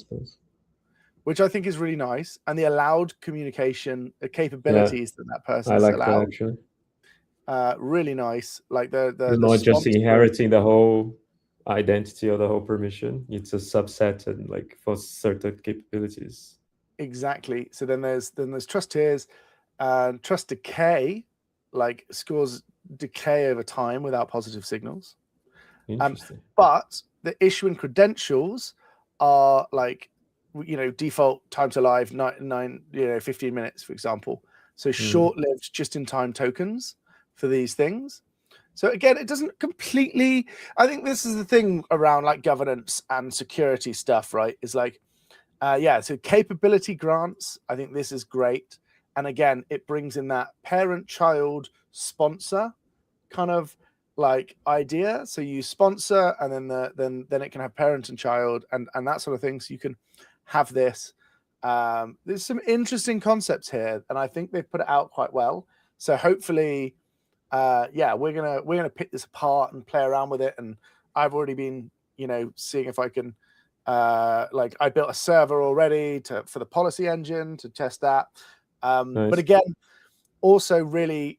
which I think is really nice, and the allowed communication capabilities that person is allowed. That actually. Really nice. Like the not just inheriting the whole identity or the whole permission. It's a subset and for certain capabilities. Exactly. So then there's trust tiers, and trust decay, scores decay over time without positive signals. Interesting. But the issuing credentials are default time to live 15 minutes, for example. So short-lived just-in-time tokens for these things. So again, it doesn't completely. I think this is the thing around governance and security stuff, right? Is so capability grants. I think this is great, and again, it brings in that parent-child sponsor kind of idea. So you sponsor, and then it can have parent and child and that sort of thing. So you can have this. There's some interesting concepts here, and I think they've put it out quite well. So hopefully. We're gonna pick this apart and play around with it, and I've already been seeing if I can I built a server already for the policy engine to test that. Nice. But again, also really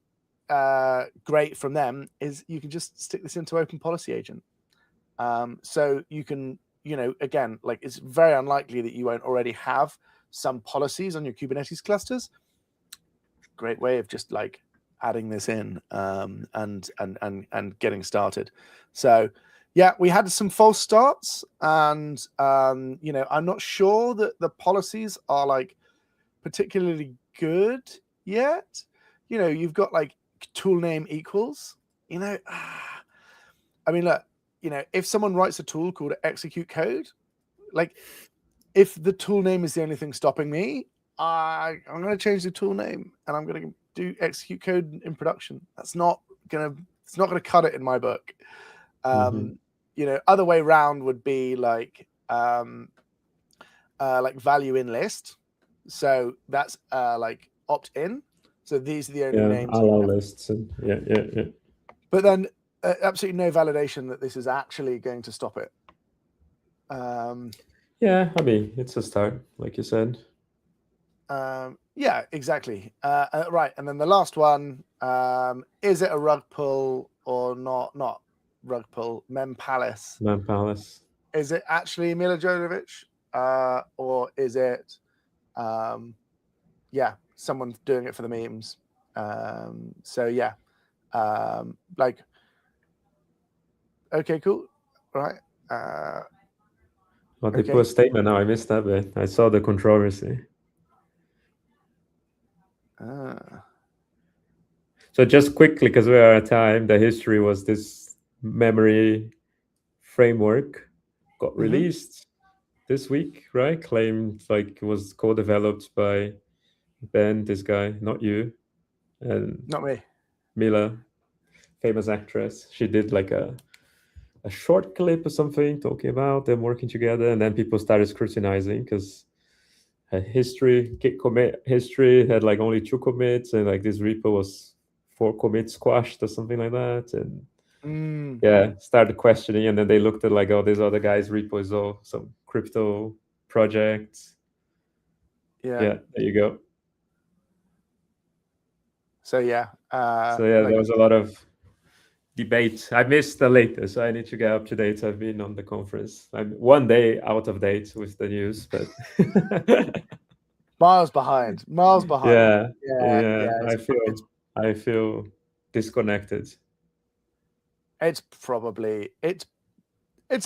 great from them is you can just stick this into Open Policy Agent. So you can again, it's very unlikely that you won't already have some policies on your Kubernetes clusters. Great way of just adding this in and getting started. So yeah, we had some false starts, and I'm not sure that the policies are particularly good yet. You've got tool name equals. I mean, look, if someone writes a tool called execute code, like, if the tool name is the only thing stopping me, I'm going to change the tool name and I'm going to do execute code in production. It's not going to cut it in my book. Other way round would be like value in list. So that's like opt in. So these are the only names. Allow lists. And yeah. But then absolutely no validation that this is actually going to stop it. Yeah, I mean, it's a start, like you said. Yeah, exactly. Right, and then the last one, is it a rug pull or not? Not rug pull. Mem Palace. Is it actually Mila Jovovich, or is it, someone doing it for the memes? So yeah, like, okay, cool, right. Well, they put a statement now. I missed that bit. I saw the controversy. So just quickly, because we are out of time, the history was this memory framework got released this week, right? Claimed like it was co-developed by Ben, this guy, not you, and not me. Mila, famous actress. She did like a short clip or something talking about them working together, and then people started scrutinizing because Git commit history had like only 2 commits, and like this repo was 4 commits squashed or something like that, and started questioning, and then they looked at like, oh, these other guys' repo is all some crypto projects. Yeah, there you go. So yeah, there was a lot of debate. I missed the latest, so I need to get up to date. I've been on the conference. I'm one day out of date with the news, but miles behind. Yeah. I feel disconnected. It's probably it's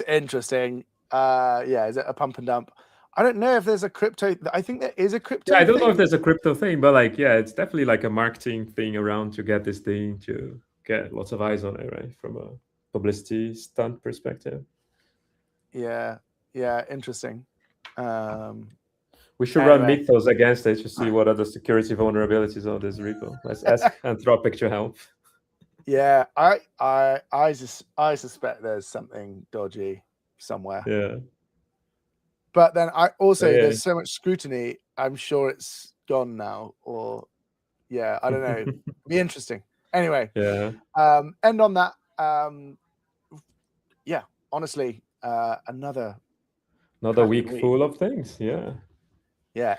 interesting. Is it a pump and dump? I don't know if there's a crypto. I think there is a crypto. Yeah, I don't know if there's a crypto thing, but like, yeah, it's definitely like a marketing thing around to get this thing to get lots of eyes on it, right? From a publicity stunt perspective. Yeah, interesting. We should run mythos against it to see what are the security vulnerabilities of this repo. Let's ask Anthropic to help. Yeah, I suspect there's something dodgy somewhere. Yeah. But then there's so much scrutiny. I'm sure it's gone now, or I don't know. It'd be interesting. Anyway, end on that. Honestly, another week full of things. Yeah,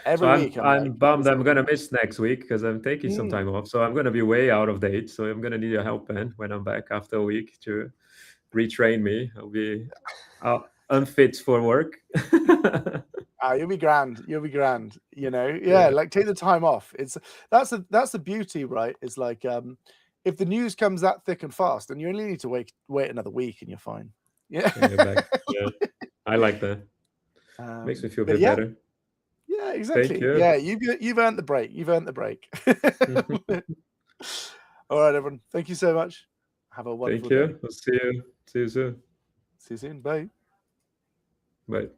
every week. I'm bummed I'm going to miss next week because I'm taking some time off. So I'm going to be way out of date. So I'm going to need your help, Ben, when I'm back after a week to retrain me. I'll be unfit for work. You'll be grand. Like take the time off. That's the beauty, right? It's like if the news comes that thick and fast, then you only need to wait another week and you're fine. Yeah. I like that. Makes me feel a bit better. Yeah, exactly. Yeah, you've earned the break. All right, everyone. Thank you so much. Have a wonderful day. Thank you. I'll see you soon. See you soon. Bye. Bye.